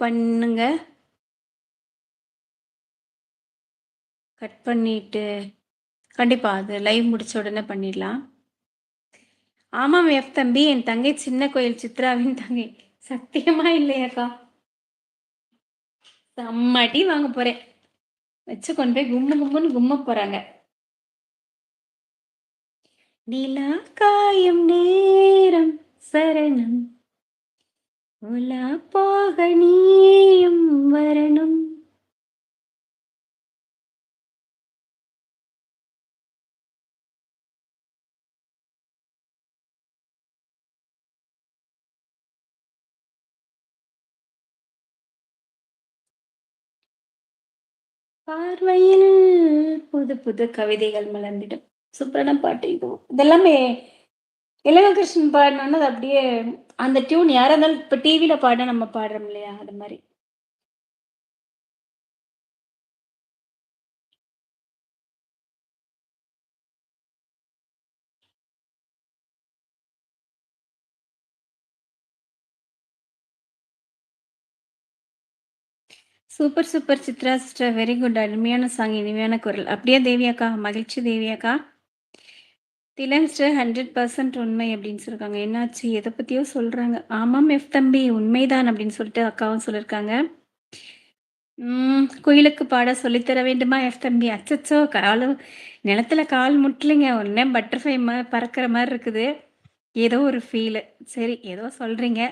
பண்ணுங்க. கட் பண்ணிட்டு கண்டிப்பா. அது லைவ் முடிச்ச உடனே பண்ணிடலாம். ஆமாம் எஃப் தம்பி. என் தங்கை சின்ன கோயில் சித்ராவின் தங்கை. சத்தியமா இல்லையாக்கா? செம்ம அடி வாங்க போறேன். வச்சு கொண்டு போய் கும்மு கும்முன்னு கும்ம போறாங்க. நிலா காயும் நேரம் சரணம். உலா போக நீயும் வரணும். பார்வையில் புது புது கவிதைகள் மலர்ந்திடும். சூப்பரான பாட்டு இதுவும். இதெல்லாமே இளைய கிருஷ்ணன் பாடுனோன, அது அப்படியே அந்த டியூன் யாரா இருந்தாலும் இப்ப டிவில பாடுனா நம்ம பாடுறோம் இல்லையா? அது மாரி. Super, super Chitra sister. Very good. அருமையான சாங். இனிமையான குரல். அப்படியே தேவி அக்கா? மகிழ்ச்சி தேவி அக்கா. திலன் சிஸ்டர் 100% உண்மை அப்படின்னு சொல்லிருக்காங்க. என்னாச்சு? எத பத்தியோ சொல்றாங்க. ஆமாம் எஃப் தம்பி. உண்மைதான் அப்படின்னு சொல்லிட்டு அக்காவும் சொல்லியிருக்காங்க. குயிலுக்கு பாட சொல்லி தர வேண்டுமா எஃப் தம்பி? அச்சச்சோ! நிலத்துல கால் முட்டலைங்க. ஒண்ணே பட்டர்ஃப்ளை பறக்கிற மாரி இருக்குது. ஏதோ ஒரு ஃபீலு. சரி, ஏதோ சொல்றீங்க.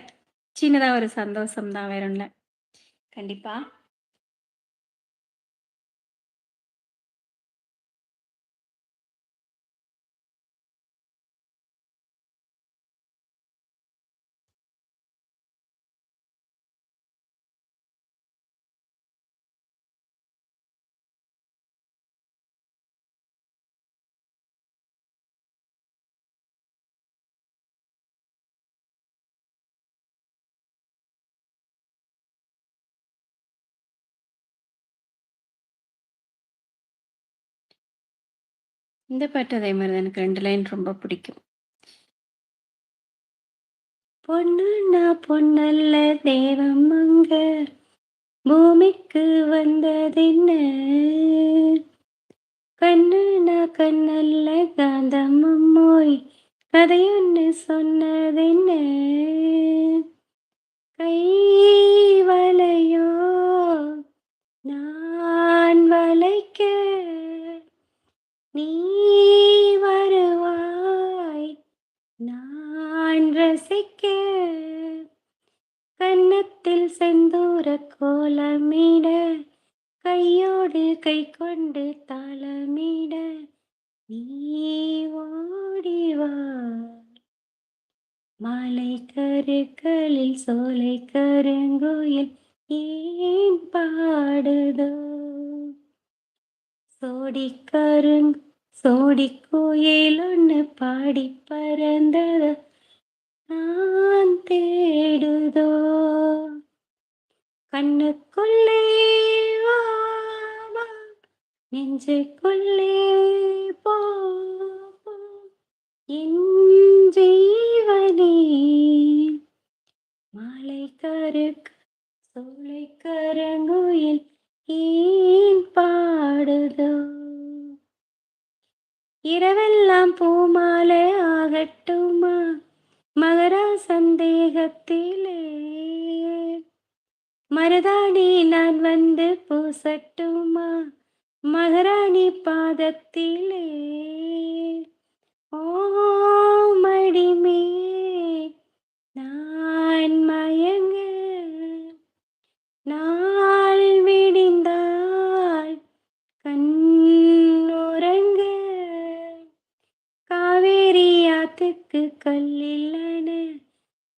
சின்னதா ஒரு சந்தோஷம் தான். வேற ஒண்ணும் இல்ல. கண்டிப்பா. இந்த பாட்டு அதே மாரி தான். எனக்கு 2 லைன் ரொம்ப பிடிக்கும். பொண்ணுன்னா பொன்னல்ல தெய்வம் அங்க பூமிக்கு வந்ததென்ன? கண்ணுனா கண்ணல்ல காந்தம் அம்மோய் கதையொன்னு சொன்னதென்ன? கை வளையோ நான் வளைக்க நீ வருவாய் நான் ரசிக்க கன்னத்தில் செந்தூர கோலமிட கையோடு கை கொண்டு தாளமிட நீ ஓடிவா மாலை கருக்களில் சோலை கருங்குயில் ஏன் பாடுதோ சோடி கருங் சோடி குயில் ஒன்று பாடி பறந்தத நான் தேடுதோ கண்ணுக்குள்ளே வா வா, நெஞ்சுக்குள்ளே போ போ. என் ஜீவனே மாலை கருக்கு சோலை கரங்குயில் ஏன் பாடுதோ இரவெல்லாம் பூமாலை ஆகட்டுமா மகரா சந்தேகத்திலே மருதாணி நான் வந்து பூசட்டுமா மகாராணி பாதத்திலே ஓ மடிமே நான் மயங்க நாள் விடிந்தால் கண்ணுறங்க காவேரி ஆத்துக்கு கல்லில்லன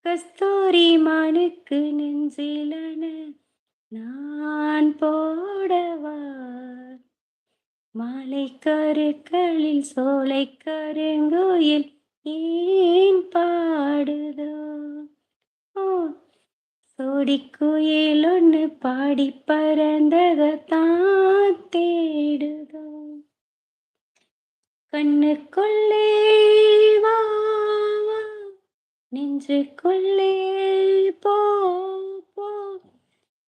கஸ்தூரி மானுக்கு நெஞ்சிலன நான் போடவா மாலை கருக்களில் சோலை கருங்குயில் ஏன் பாடுதோ ஓ சோடிக்குயில் ஒன்று பாடி பறந்ததான் தேடுதோ கண்ணுக்குள்ளே வா வா நெஞ்சுக்குள்ளே போ போ